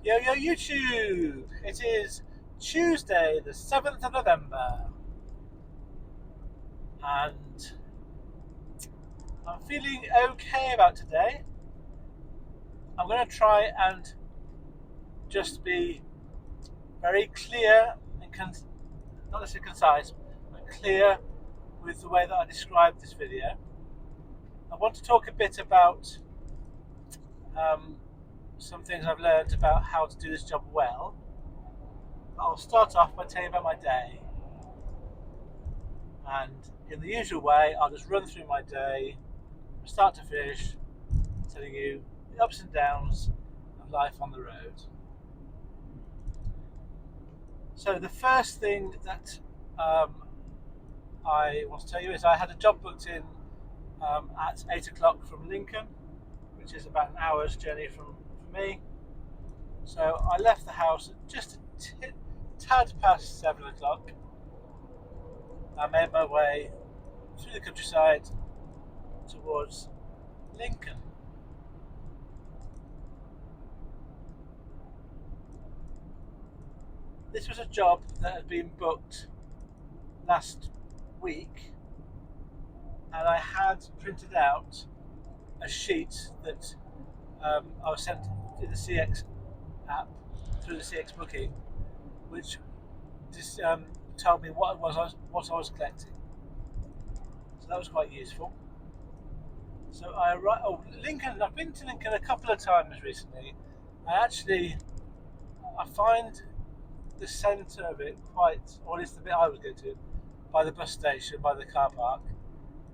Yo yo YouTube! It is Tuesday, the 7th of November, and I'm feeling okay about today. I'm going to try and just be very clear and not necessarily concise, but clear with the way that I describe this video. I want to talk a bit about um, some things I've learned about how to do this job well. I'll start off by telling you about my day. And in the usual way, I'll just run through my day from start to finish, telling you the ups and downs of life on the road. So the first thing that I want to tell you is I had a job booked in at 8 o'clock from Lincoln, which is about an hour's journey from me. So I left the house at just a tad past 7 o'clock. I made my way through the countryside towards Lincoln. This was a job that had been booked last week, and I had printed out a sheet that I was sent in the CX app through the CX booking, which just told me what I was collecting. So that was quite useful. So I arrived. Oh, Lincoln! I've been to Lincoln a couple of times recently. I find the centre of it quite, or at least the bit I was going to, by the bus station, by the car park,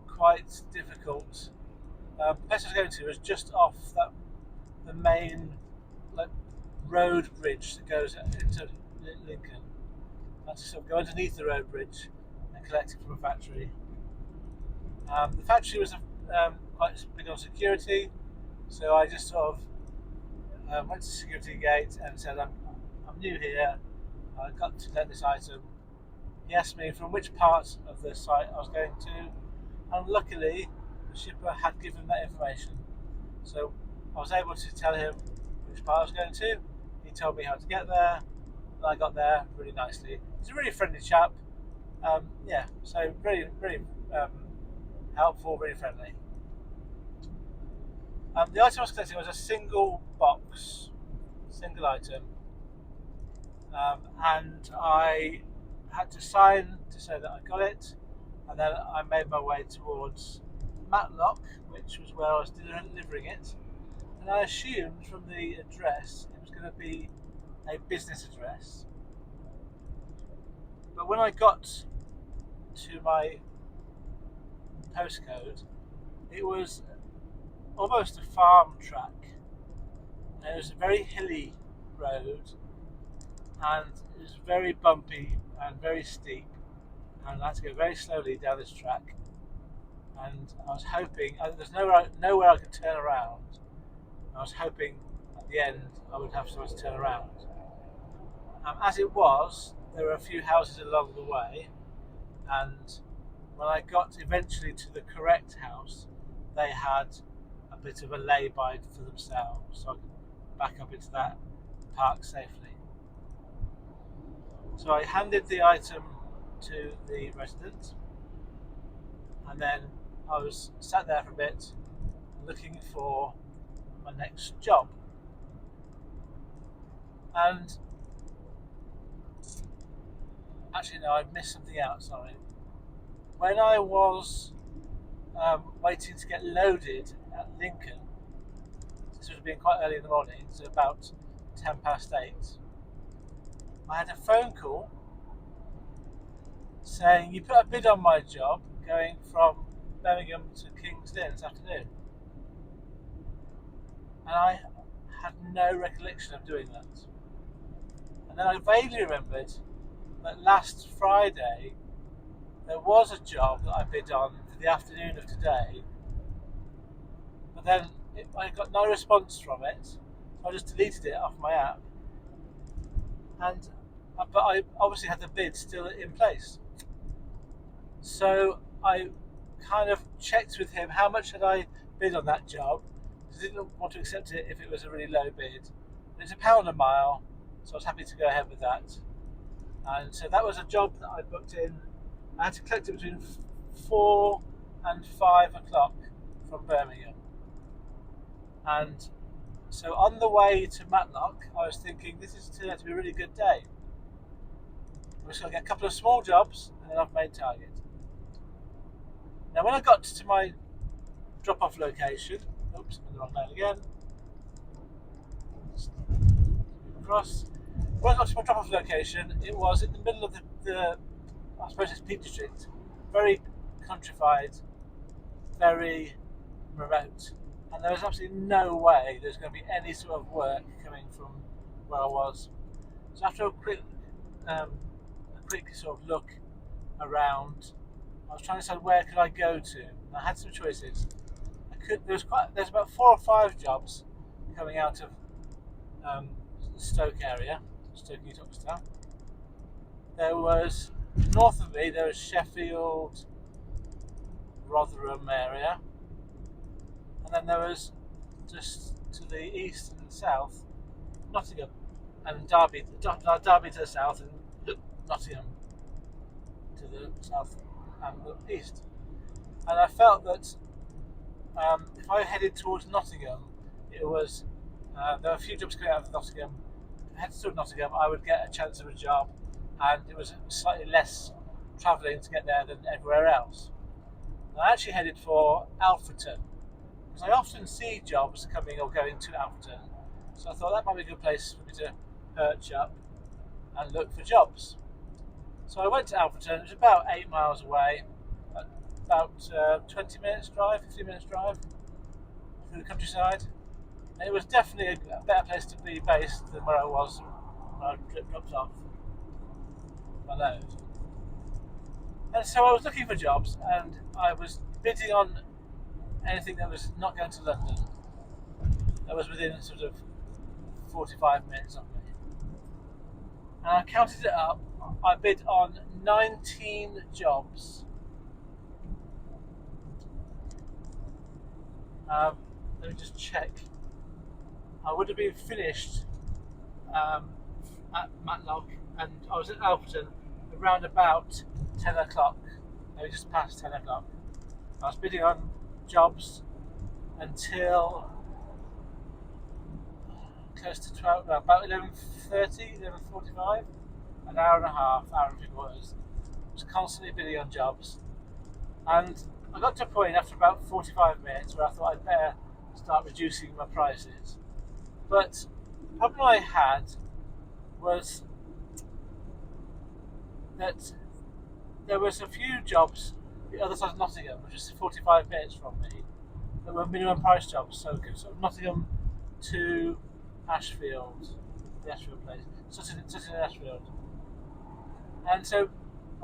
quite difficult. The place I was going to was just off the main like road bridge that goes into Lincoln. I had to sort of go underneath the road bridge and collect it from a factory. The factory was quite big on security, so I just sort of went to the security gate and said, I'm new here, I got to collect this item. He asked me from which part of the site I was going to, and luckily the shipper had given that information. So I was able to tell him which part I was going to. He told me how to get there, and I got there really nicely. He's a really friendly chap. So very, very helpful, really friendly. The item I was collecting was a single box, single item, and I had to sign to say that I got it, and then I made my way towards Matlock, which was where I was delivering it, and I assumed from the address it was going to be a business address. But when I got to my postcode, it was almost a farm track, and it was a very hilly road, and it was very bumpy and very steep, and I had to go very slowly down this track. And I was hoping there's nowhere I could turn around. I was hoping at the end I would have somewhere to turn around. As it was, there were a few houses along the way, and when I got eventually to the correct house, they had a bit of a lay-by for themselves, so I could back up into that park safely. So I handed the item to the resident, and then I was sat there for a bit looking for my next job. And actually, no, I missed something out, sorry. When I was waiting to get loaded at Lincoln, this would have been quite early in the morning, so about 10 past 8, I had a phone call saying, you put a bid on my job going from Birmingham to King's Lynn this afternoon. And I had no recollection of doing that. And then I vaguely remembered that last Friday there was a job that I bid on for the afternoon of today, but then I got no response from it, so I just deleted it off my app. But I obviously had the bid still in place. So I kind of checked with him how much had I bid on that job, because I didn't want to accept it if it was a really low bid. It's £1 a mile, so I was happy to go ahead with that. And so that was a job that I booked in. I had to collect it between 4 and 5 o'clock from Birmingham. And so on the way to Matlock, I was thinking this is turned out to be a really good day. I'm just going to get a couple of small jobs and then I've made target. Now when I got to my drop-off location, oops, I'm in the wrong lane again. Across. When I got to my drop-off location, it was in the middle of the I suppose it's Peak District, very countrified, very remote, and there was absolutely no way there's going to be any sort of work coming from where I was. So after a quick sort of look around, I was trying to decide where could I go to. And I had some choices. There's about 4 or 5 jobs coming out of the Stoke area, Stoke Newtown. There was north of me. There was Sheffield, Rotherham area, and then there was just to the east and south, Nottingham, and Derby to the south, and Nottingham to the south and the east. And I felt that if I headed towards Nottingham, it was there were a few jobs coming out of Nottingham. If I headed towards Nottingham, I would get a chance of a job, and it was slightly less travelling to get there than everywhere else. And I actually headed for Alfreton, because I often see jobs coming or going to Alfreton, so I thought that might be a good place for me to perch up and look for jobs. So I went to Alfreton. It was about 8 miles away, about 20 minutes drive, 15 minutes drive through the countryside. And it was definitely a better place to be based than where I was when I dropped off my load. And so I was looking for jobs, and I was bidding on anything that was not going to London, that was within sort of 45 minutes of me. And I counted it up. I bid on 19 jobs. Let me just check. I would have been finished at Matlock, and I was at Alfreton around about 10 o'clock, maybe just past 10 o'clock. I was bidding on jobs until close to 12, no, about 11:30, 11:45, an hour and a half, hour and 3 quarters. I was constantly bidding on jobs, and I got to a point after about 45 minutes where I thought I'd better start reducing my prices. But the problem I had was that there was a few jobs the other side of Nottingham, which is 45 minutes from me, that were minimum price jobs. So sort of Nottingham to Ashfield, the Ashfield place, Sutton and Ashfield. And so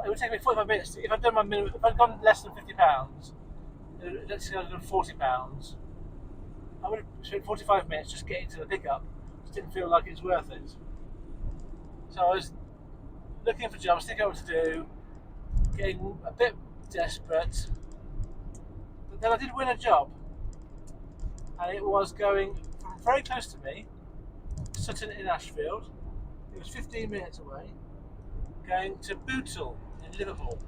it would take me 45 minutes. If I'd done my minimum, if I'd gone less than £50, let's say I'd done £40, I would have spent 45 minutes just getting to the pickup. Just didn't feel like it was worth it. So I was looking for jobs, thinking what to do, getting a bit desperate. But then I did win a job, and it was going from very close to me, Sutton in Ashfield. It was 15 minutes away, going to Bootle in Liverpool.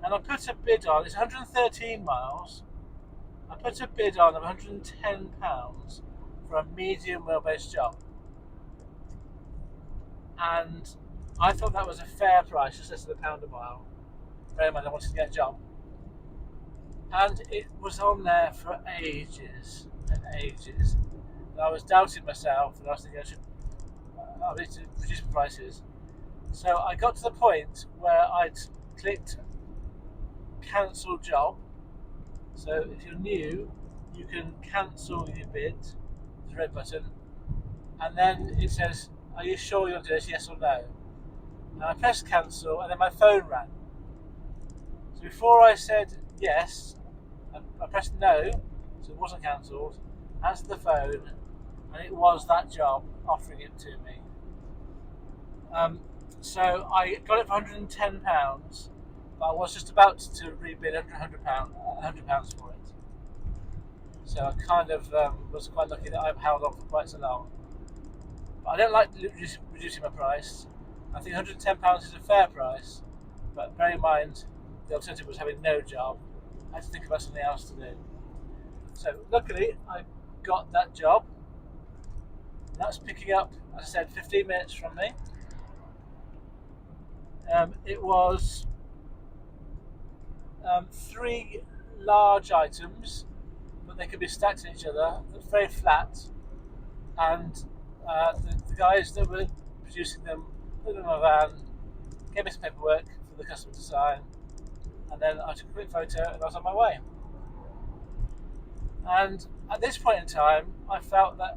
And I put a bid on, it's 113 miles, I put a bid on of £110 for a medium wheelbase job. And I thought that was a fair price, just less than £1 a mile. Very much I wanted to get a job. And it was on there for ages and ages. And I was doubting myself, and I was thinking I need to reduce my prices. So I got to the point where I'd clicked cancel job. So if you're new, you can cancel your bid, the red button, and then it says, are you sure you'll do this, yes or no? And I pressed cancel, and then my phone rang. So before I said yes, I pressed no, so it wasn't cancelled, answered the phone, and it was that job offering it to me. So I got it for £110, but I was just about to rebid £100 for it. So I kind of was quite lucky that I've held on for quite so long. I don't like reducing my price. I think £110 is a fair price, but bear in mind the alternative was having no job. I had to think about something else to do. So luckily, I got that job. And that's picking up, as I said, 15 minutes from me. It was 3 large items, but they could be stacked on each other. They're very flat, and the guys that were producing them put them in a van, gave me some paperwork for the customer to sign, and then I took a quick photo and I was on my way. And at this point in time, I felt that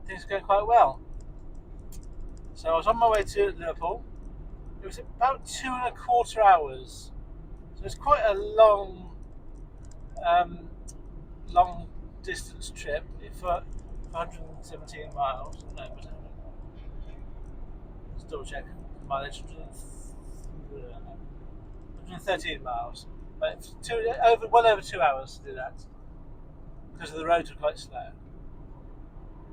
things were going quite well. So I was on my way to Liverpool. It was about 2.25 hours. So it's quite a long distance trip for 117 miles. No, was it? Let's double check mileage. 113 miles. But well over 2 hours to do that because the roads were quite slow.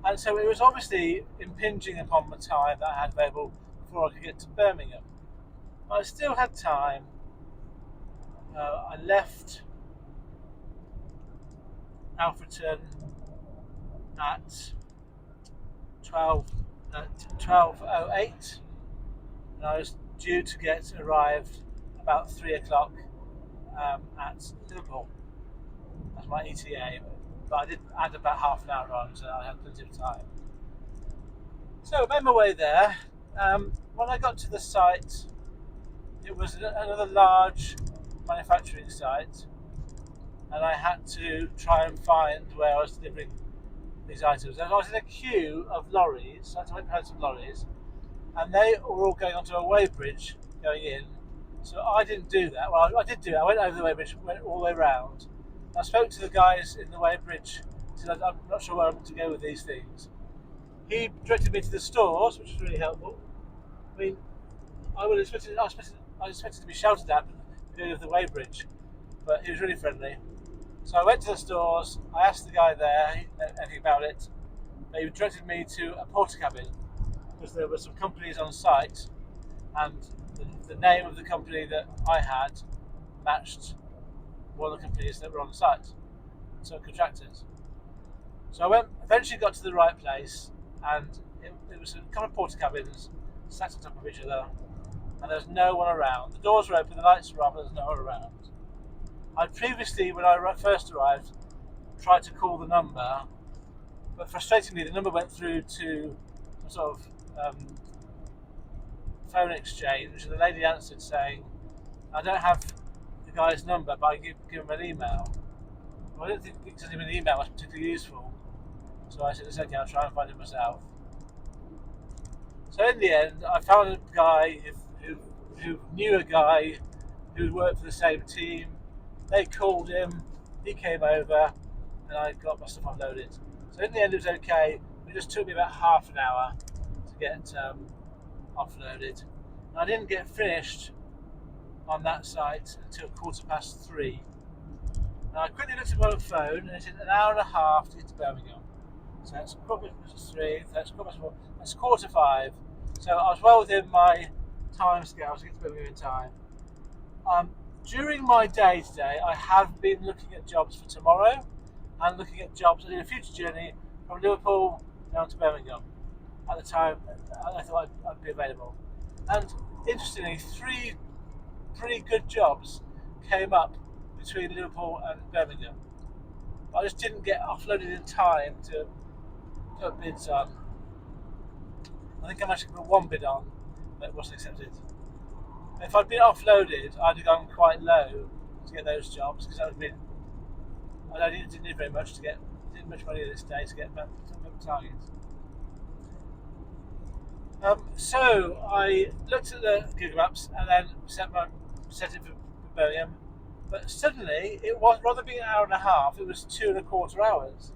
And so it was obviously impinging upon the time that I had available before I could get to Birmingham. But I still had time. I left Alfreton at 12:08, and I was due to arrive about 3 o'clock at Liverpool. That's my ETA, but I did add about half an hour on, so I had plenty of time. So I made my way there. When I got to the site, it was another large manufacturing site, and I had to try and find where I was delivering these items. And I was in a queue of lorries, so I had to wait behind some lorries, and they were all going onto a weighbridge going in. So I didn't do that. Well, I did do it. I went over the weighbridge, went all the way around. I spoke to the guys in the weighbridge, said I'm not sure where I'm to go with these things. He directed me to the stores, which was really helpful. I mean, I expected to be shouted at because of the weighbridge, but he was really friendly. So I went to the stores, I asked the guy there anything about it, but he directed me to a porter cabin because there were some companies on site, and the name of the company that I had matched one of the companies that were on site, so contractors. So I eventually got to the right place, and it was a couple of porter cabins stacked on top of each other, and there was no one around. The doors were open, the lights were on, but there was no one around. I'd previously, when I first arrived, tried to call the number, but frustratingly the number went through to some sort of phone exchange, and the lady answered saying, I don't have the guy's number, but I give him an email. Well, I didn't think sending him an email was particularly useful, so I said, it's okay, I'll try and find it myself. So in the end, I found a guy who knew a guy who worked for the same team. They called him, he came over, and I got my stuff unloaded. So in the end, it was okay. It just took me about half an hour to get offloaded. And I didn't get finished on that site until 3:15. And I quickly looked at my phone, and it's an hour and a half to get to Birmingham. So that's 3:15, that's 4:15, that's 4:45. So I was well within my time scale to get to Birmingham in time. During my day today, I have been looking at jobs for tomorrow and looking at jobs in a future journey from Liverpool down to Birmingham. At the time, I thought I'd be available. And interestingly, 3 pretty good jobs came up between Liverpool and Birmingham. I just didn't get offloaded in time to put bids on. I think I managed to put one bid on that wasn't accepted. If I'd been offloaded, I'd have gone quite low to get those jobs because I didn't need very much to get, didn't much money this day to get back to the target. So I looked at the Google Maps and then set it for Birmingham, but suddenly it was, rather than being an hour and a half, it was 2.25 hours.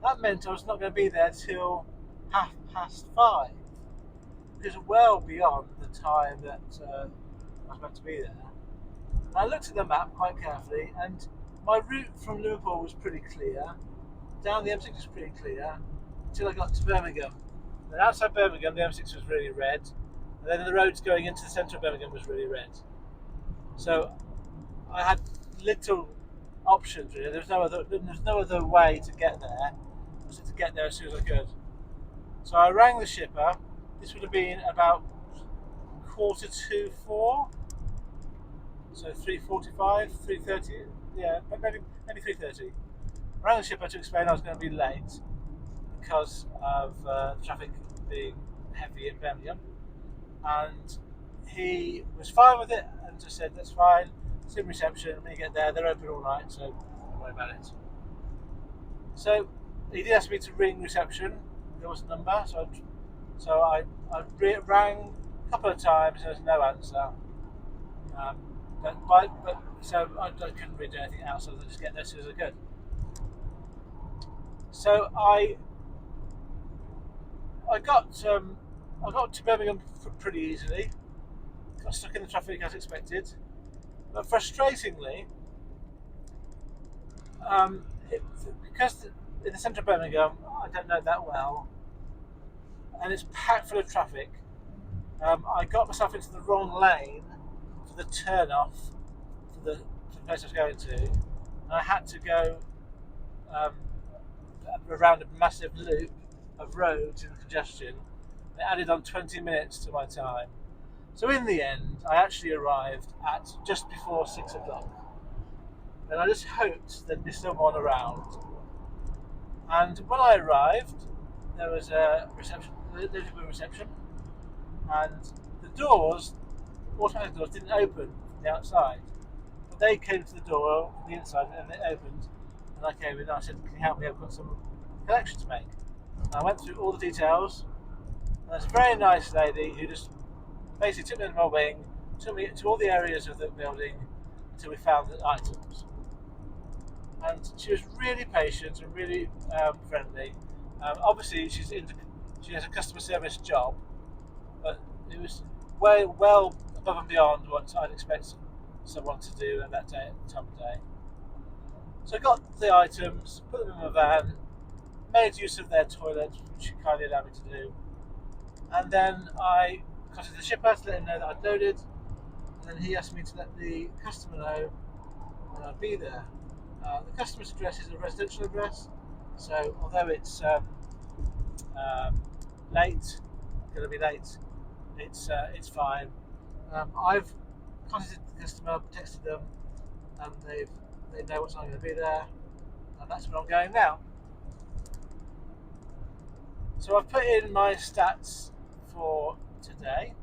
That meant I was not going to be there till 5:30. Is well beyond the time that I was meant to be there. And I looked at the map quite carefully, and my route from Liverpool was pretty clear. Down the M6 was pretty clear until I got to Birmingham. Then outside Birmingham, the M6 was really red, and then the roads going into the centre of Birmingham was really red. So I had little options really. There's no other way to get there. Was to get there as soon as I could. So I rang the shipper. This would have been about 4:45. So 3:45, 3:30. Yeah, maybe 3:30. I rang the shipper to explain I was going to be late because of traffic being heavy in Birmingham, and he was fine with it and just said that's fine. It's in reception. When you get there, they're open all night, so don't worry about it. So he did ask me to ring reception. There was a number, so I rang a couple of times. There was no answer. So I couldn't really do anything else other than just get there as soon as I could. So I got to Birmingham pretty easily. Got stuck in the traffic as expected, but frustratingly, because in the centre of Birmingham, I don't know that well, and it's packed full of traffic. I got myself into the wrong lane for the turn off for the place I was going to, and I had to go around a massive loop of roads in congestion. It added on 20 minutes to my time. So in the end, I actually arrived at just before 6 o'clock. And I just hoped there'd be someone around. And when I arrived, there was a reception, and the automatic doors didn't open from the outside. But they came to the door from the inside and it opened. And I came in and I said, can you help me? I've got some collection to make. And I went through all the details. And there's a very nice lady who just basically took me under my wing, took me to all the areas of the building until we found the items. And she was really patient and really friendly. Obviously, she has a customer service job, but it was well above and beyond what I'd expect someone to do at that time of day. So I got the items, put them in my van, made use of their toilet, which she kindly allowed me to do, and then I contacted the shipper to let him know that I'd loaded, and then he asked me to let the customer know when I'd be there. The customer's address is a residential address, so although it's late, going to be late, it's fine. I've contacted the customer, texted them, and they know what time I'm going to be there, and that's where I'm going now. So I've put in my stats for today.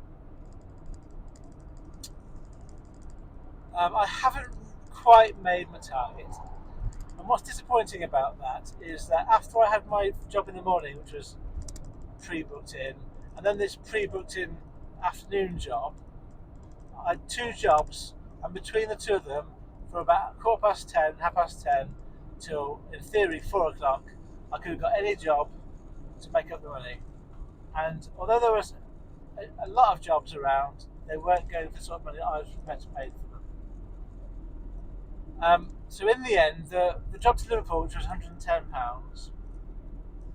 I haven't quite made my target. And what's disappointing about that is that after I had my job in the morning, which was pre-booked in, and then this pre-booked in afternoon job, I had two jobs, and between the two of them, from about 10:15, 10:30, till, in theory, 4 o'clock, I could have got any job to make up the money. And although there was a lot of jobs around, they weren't going for the sort of money I was prepared to pay for them. So in the end, the job to Liverpool, which was £110,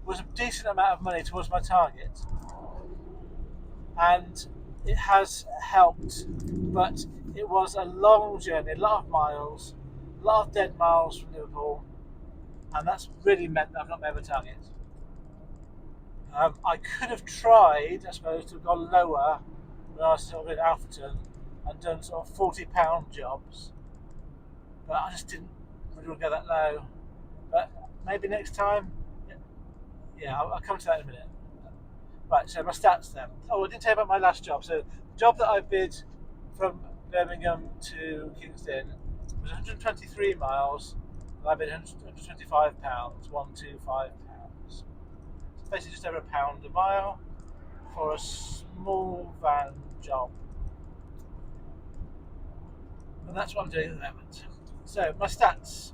was a decent amount of money towards my target. And it has helped, but it was a long journey, a lot of miles, a lot of dead miles from Liverpool, and that's really meant that I've not made my target. I could have tried, I suppose, to have gone lower when I was sort of in Alfreton and done sort of £40 jobs, but I just didn't really want to go that low. But maybe next time, yeah, I'll come to that in a minute. Right, so my stats then. Oh, I didn't tell you about my last job. So the job that I bid from Birmingham to Kingston was 123 miles, and I bid £125, £125. So basically just over £1 a mile for a small van job. And that's what I'm doing at the moment. So my stats.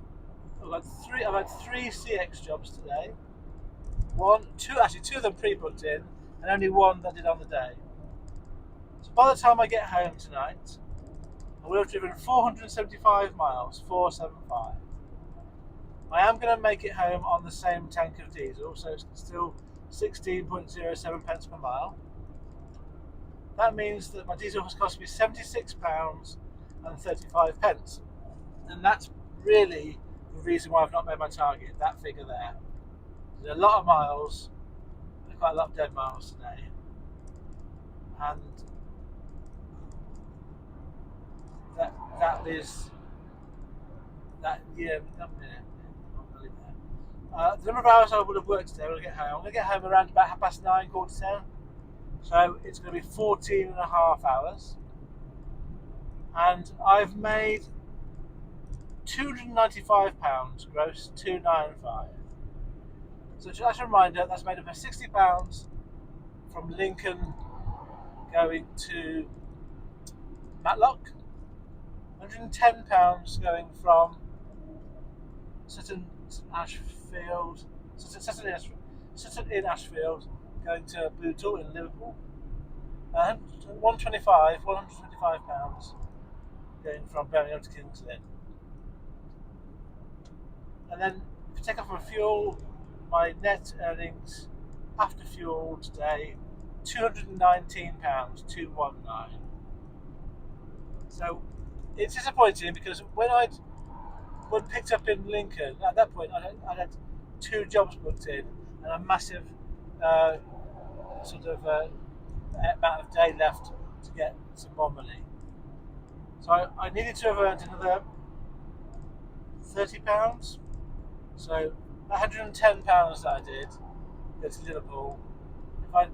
I've had three CX jobs today. Two of them pre-booked in, and only one that I did on the day. So by the time I get home tonight, I will have driven 475 miles, 475. I am going to make it home on the same tank of diesel, so it's still 16.07 pence per mile. That means that my diesel has cost me £76 and 35 pence. And that's really the reason why I've not made my target, that figure there. There's a lot of miles, quite a lot of dead miles today. And that is that, yeah, a minute. The number of hours I would have worked today when I get home, I'm going to get home around about 9:30, 10:15. So it's going to be 14 and a half hours. And I've made £295 gross, 295. So just as a reminder, that's made up of £60 from Lincoln going to Matlock, £110 going from Sutton in Ashfield going to Bootle in Liverpool, and £125 going from Birmingham to King's Lynn. And then if you take off my fuel, my net earnings after fuel today, £219, 219. So it's disappointing because when picked up in Lincoln, at that point I had 2 jobs booked in and a massive amount of day left to get some more money. So I needed to have earned another £30. So £110 that I did go to Liverpool. If I'd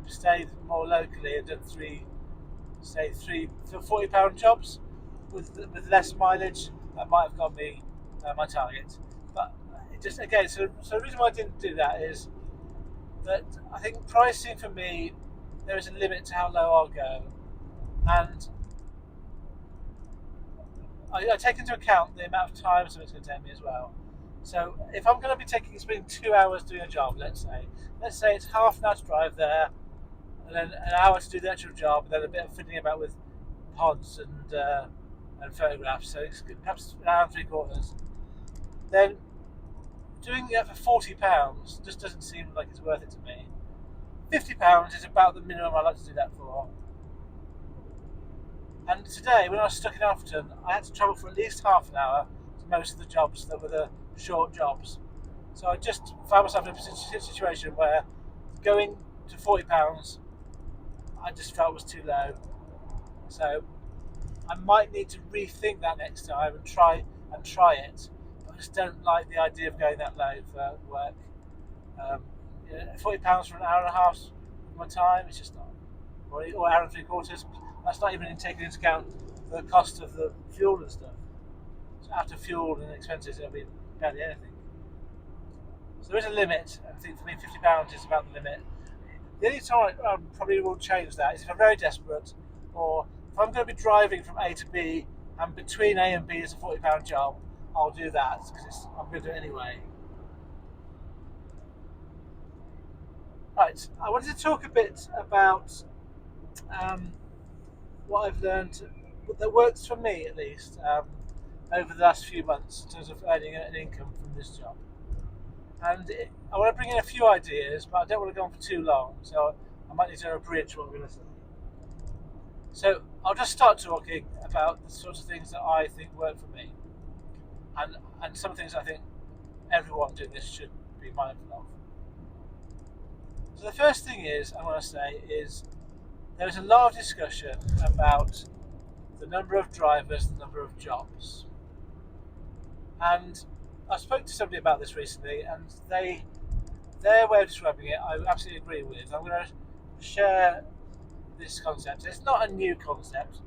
stayed more locally and done three £40 jobs with less mileage, that might have got me my target. But it just again, so the reason why I didn't do that is that I think pricing for me, there is a limit to how low I'll go, and I take into account the amount of time something's going to take me as well. So if I'm going to be spending 2 hours doing a job, let's say it's half an hour to drive there, and then an hour to do the actual job, and then a bit of fiddling about with pods and photographs, so it's perhaps an hour and 3/4. Then doing it for £40 just doesn't seem like it's worth it to me. £50 is about the minimum I like to do that for. And today, when I was stuck in Alfreton, I had to travel for at least half an hour to most of the jobs that were the short jobs. So I just found myself in a situation where going to £40 I just felt was too low. So I might need to rethink that next time and try it. I just don't like the idea of going that low for work. £40 for an hour and a half of my time, it's just not. Or hour and 3/4. That's not even taking into account the cost of the fuel and stuff. So after fuel and expenses, it'll be barely anything. So there is a limit. I think for me, £50 is about the limit. The only time I probably will change that is if I'm very desperate, or if I'm going to be driving from A to B, and between A and B is a £40 job, I'll do that because I'm going to do it anyway. Right, I wanted to talk a bit about what I've learned that works for me at least over the last few months in terms of earning an income from this job. And I want to bring in a few ideas, but I don't want to go on for too long, so I might need to abridge what I'm going to say. So I'll just start talking about the sorts of things that I think work for me, and some things I think everyone doing this should be mindful of. So the first thing I want to say is there is a lot of discussion about the number of drivers, the number of jobs. And I spoke to somebody about this recently, and their way of describing it, I absolutely agree with. I'm going to share this concept. It's not a new concept.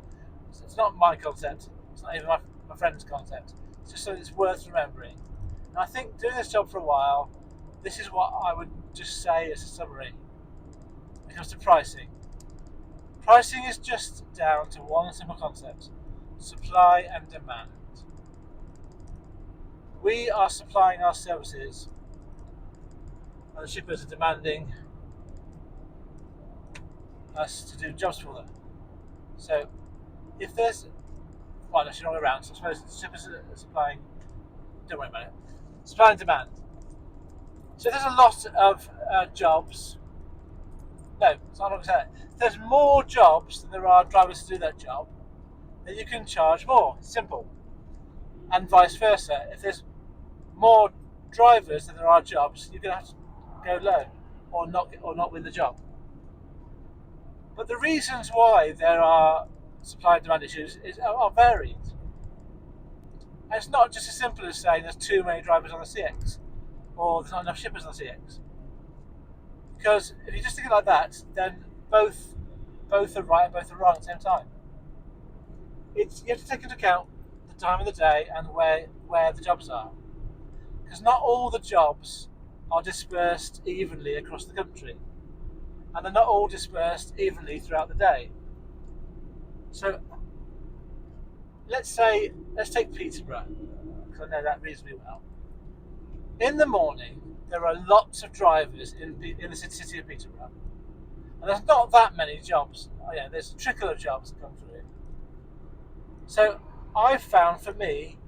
It's not my concept. It's not even my friend's concept. It's just something that's worth remembering. And I think doing this job for a while, this is what I would just say as a summary when it comes to pricing. Pricing is just down to one simple concept: supply and demand. We are supplying our services, and the shippers are demanding us to do jobs for them. So, if there's, well, actually not around, so I suppose the shippers are supplying. Don't worry about it. Supply and demand. So there's a lot of jobs. No, it's not what I'm saying. There's more jobs than there are drivers to do that job. Then you can charge more. Simple. And vice versa. If there's more drivers than there are jobs, you're going to have to go low or not win the job. But the reasons why there are supply and demand issues are varied. And it's not just as simple as saying there's too many drivers on the CX or there's not enough shippers on the CX. Because if you just think it like that, then both are right and both are wrong at the same time. You have to take into account the time of the day and where the jobs are. Because not all the jobs are dispersed evenly across the country. And they're not all dispersed evenly throughout the day. So let's take Peterborough, because I know that reasonably well. In the morning, there are lots of drivers in the city of Peterborough. And there's not that many jobs. Oh, yeah, there's a trickle of jobs that come through. So I've found, for me,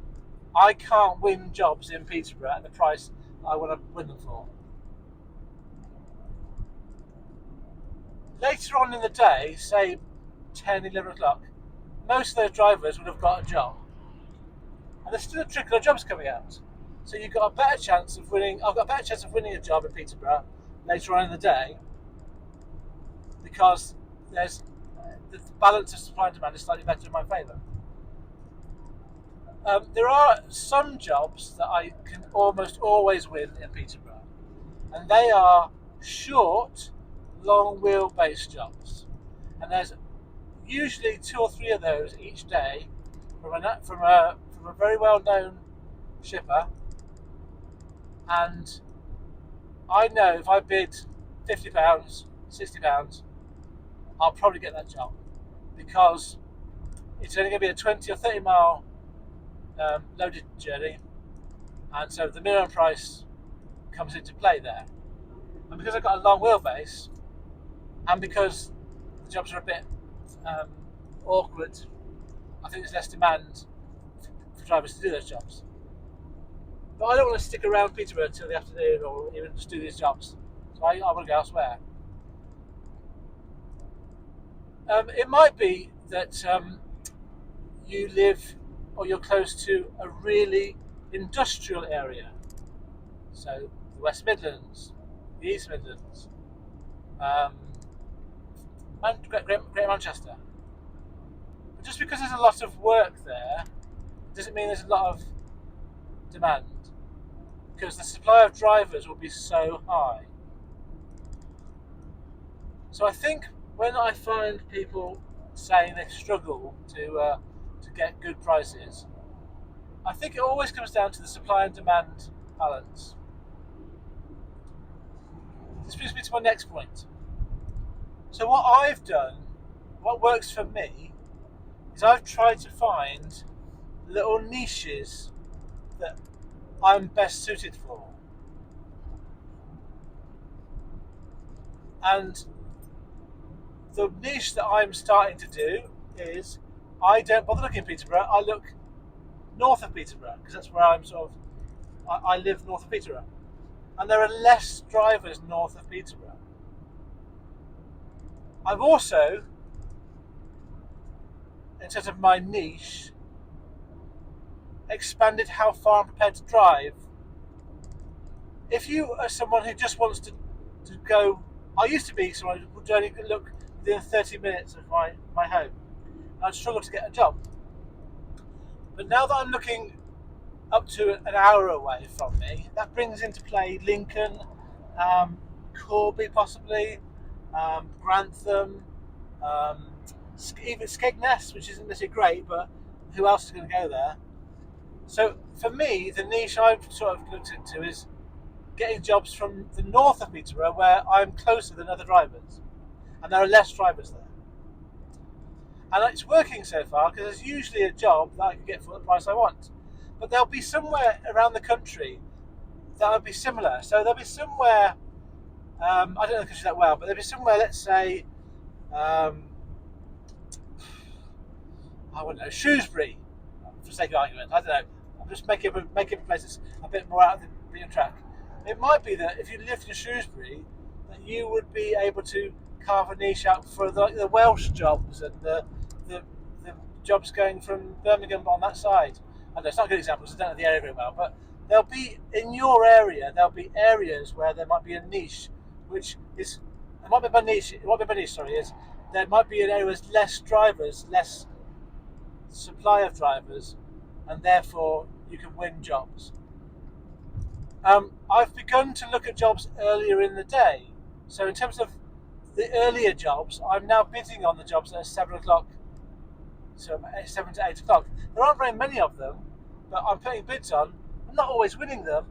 I can't win jobs in Peterborough at the price I want to win them for. Later on in the day, say 10, 11 o'clock, most of those drivers would have got a job. And there's still a trickle of jobs coming out. So you've got a better chance of winning. I've got a better chance of winning a job in Peterborough later on in the day because there's the balance of supply and demand is slightly better in my favour. There are some jobs that I can almost always win in Peterborough, and they are short, long wheelbase jobs. And there's usually 2 or 3 of those each day from a very well known shipper. And I know if I bid £50, £60, I'll probably get that job because it's only going to be a 20 or 30 mile loaded journey, and so the minimum price comes into play there. And because I've got a long wheelbase, and because the jobs are a bit awkward, I think there's less demand for drivers to do those jobs. But I don't want to stick around Peterborough until the afternoon or even just do these jobs. So I want to go elsewhere. It might be that you live or you're close to a really industrial area. So the West Midlands, the East Midlands, Great Manchester. But just because there's a lot of work there, doesn't mean there's a lot of demand. Because the supply of drivers will be so high. So I think when I find people saying they struggle to get good prices, I think it always comes down to the supply and demand balance. This brings me to my next point. So what I've done, what works for me, is I've tried to find little niches that I'm best suited for. And the niche that I'm starting to do is I don't bother looking at Peterborough, I look north of Peterborough, because that's where I live north of Peterborough. And there are less drivers north of Peterborough. I've also, in terms of my niche, expanded how far I'm prepared to drive. If you are someone who just wants to go, I used to be someone who would only look within 30 minutes of my home. I'd struggle to get a job. But now that I'm looking up to an hour away from me, that brings into play Lincoln, Corby possibly, Grantham, even Skegness, which isn't necessarily great, but who else is going to go there? So for me, the niche I've sort of looked into is getting jobs from the north of Peterborough, where I'm closer than other drivers, and there are less drivers there. And it's working so far because there's usually a job that I can get for the price I want. But there'll be somewhere around the country that will be similar. So there'll be somewhere, I don't know the country that well, but there'll be somewhere, let's say, I don't know, Shrewsbury, for sake of argument. I don't know. I'm just making a place that's a bit more out of the beaten track. It might be that if you lived in Shrewsbury, that you would be able to carve a niche out for the Welsh jobs and the, the jobs going from Birmingham on that side. I know it's not a good example because I don't know the area very well, but there'll be in your area there'll be areas where there might be a niche, which is it might be by niche. What by niche, sorry, is there might be an area with less drivers, less supply of drivers, and therefore you can win jobs. I've begun to look at jobs earlier in the day. So in terms of the earlier jobs, I'm now bidding on the jobs that are 7 o'clock, so 7 to 8 o'clock. There aren't very many of them, but I'm putting bids on. I'm not always winning them,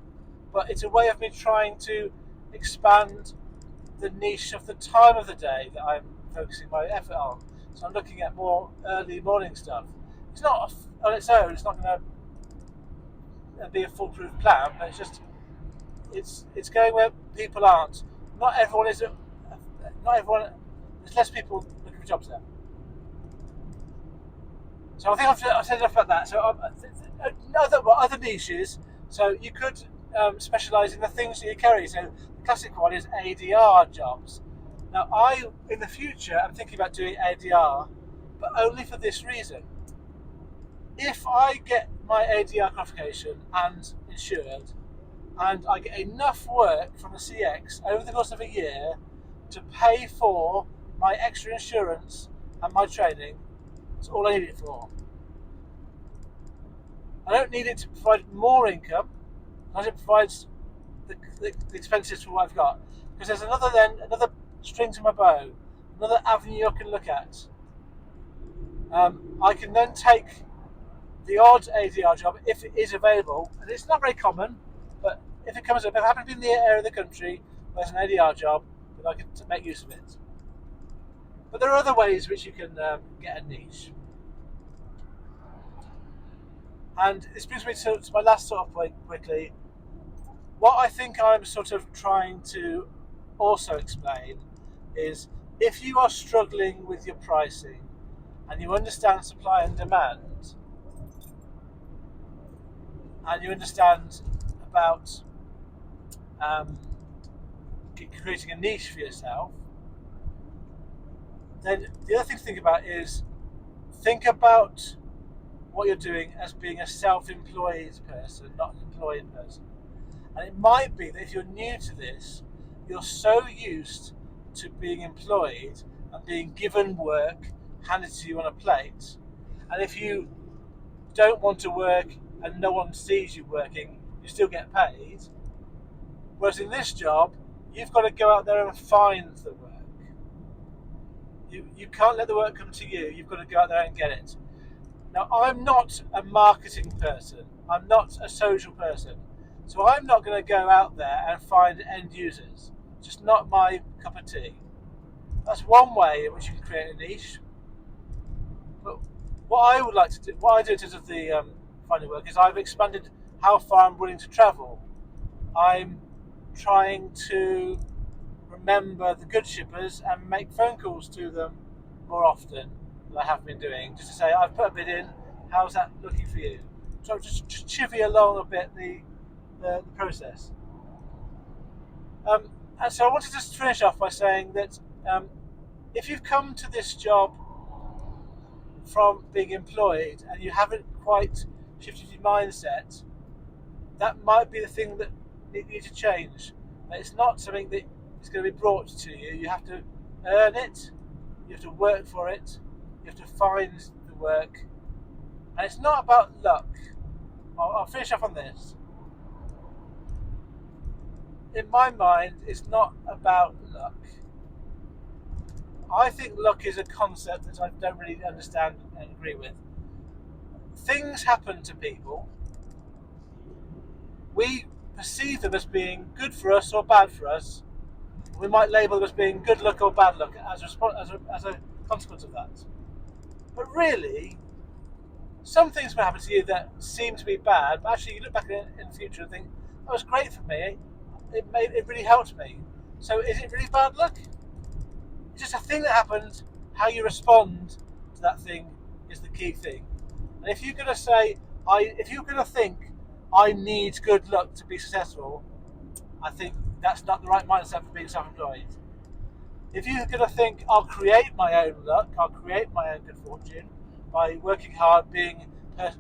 but it's a way of me trying to expand the niche of the time of the day that I'm focusing my effort on. So I'm looking at more early morning stuff. It's not on its own. It's not going to be a foolproof plan, but it's going where people aren't. Not everyone is. Not everyone. There's less people looking for jobs there. So I think I've said enough about that. So other niches. So you could specialise in the things that you carry. So the classic one is ADR jobs. Now in the future, I'm thinking about doing ADR, but only for this reason. If I get my ADR qualification and insured, and I get enough work from the CX over the course of a year to pay for my extra insurance and my training, that's all I need it for. I don't need it to provide more income, as it provides the expenses for what I've got. Because there's another string to my bow, another avenue I can look at. I can then take the odd ADR job if it is available, and it's not very common, but if it comes up, if I happen to be in the area of the country where there's an ADR job, then I can make use of it. But there are other ways which you can get a niche. And this brings me to my last sort of point quickly. What I think I'm sort of trying to also explain is if you are struggling with your pricing and you understand supply and demand, and you understand about creating a niche for yourself, then the other thing to think about is think about what you're doing as being a self-employed person, not an employed person. And it might be that if you're new to this, you're so used to being employed and being given work handed to you on a plate, and if you don't want to work and no one sees you working, you still get paid. Whereas in this job, you've got to go out there and find the work. You can't let the work come to you. You've got to go out there and get it. Now, I'm not a marketing person. I'm not a social person. So I'm not going to go out there and find end users. It's just not my cup of tea. That's one way in which you can create a niche. But what I would like to do, what I do in terms of the finding work, is I've expanded how far I'm willing to travel. I'm trying to remember the good shippers and make phone calls to them more often than I have been doing, just to say, I've put a bid in, how's that looking for you? So just chivvy along a bit the process. And so I wanted to just finish off by saying that if you've come to this job from being employed and you haven't quite shifted your mindset, that might be the thing that you need to change. It's not something that is going to be brought to you. You have to earn it, you have to work for it, you have to find the work, and it's not about luck. I'll finish off on this. In my mind, it's not about luck. I think luck is a concept that I don't really understand and agree with. Things happen to people. We perceive them as being good for us or bad for us. We might label them as being good luck or bad luck as a consequence of that. But really, some things may happen to you that seem to be bad, but actually you look back in the future and think, that was great for me. It really helped me. So is it really bad luck? It's just a thing that happened. How you respond to that thing is the key thing. And if you're going to say, if you're going to think, I need good luck to be successful, I think that's not the right mindset for being self-employed. If you're going to think, I'll create my own luck, I'll create my own good fortune by working hard, being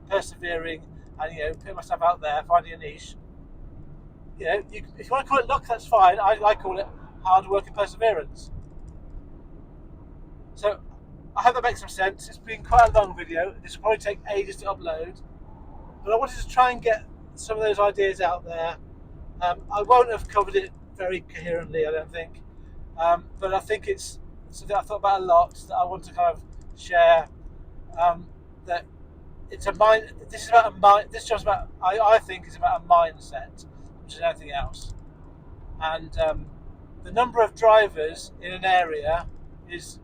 persevering, and putting myself out there, finding a niche. If you want to call it luck, that's fine. I call it hard work and perseverance. So I hope that makes some sense. It's been quite a long video. This will probably take ages to upload, but I wanted to try and get some of those ideas out there. I won't have covered it very coherently, I don't think, but I think it's something I thought about a lot that I want to kind of share. That it's a mind. This is about a mind. This job's about. I think is about a mindset, which is anything else. And the number of drivers in an area is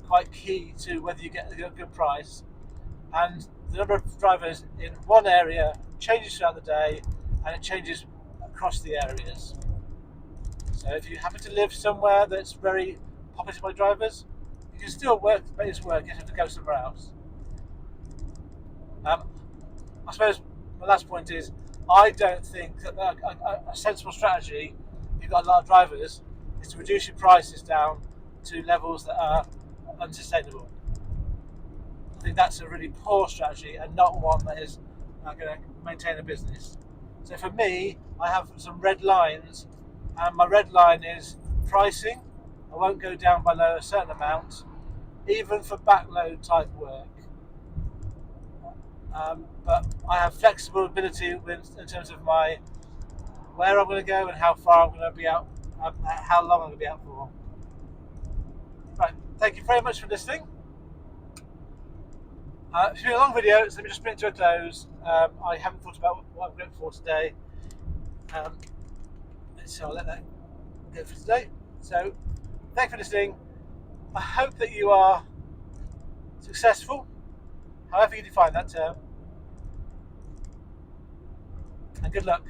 quite key to whether you get a good price. And the number of drivers in one area changes throughout the day, and it changes across the areas. So if you happen to live somewhere that's very populated by drivers, you can still make this work. You just have to go somewhere else. I suppose my last point is I don't think that a sensible strategy, if you've got a lot of drivers, is to reduce your prices down to levels that are unsustainable. I think that's a really poor strategy and not one that is going to maintain a business. So for me, I have some red lines, and my red line is pricing. I won't go down below a certain amount, even for backload type work. But I have flexible ability in terms of where I'm going to go and how far I'm going to be out, how long I'm going to be out for. Right, thank you very much for listening. It's been a long video, so let me just bring it to a close. I haven't thought about what I'm going for today, so I'll let that go for today. So, thanks for listening. I hope that you are successful, however you define that term, and good luck.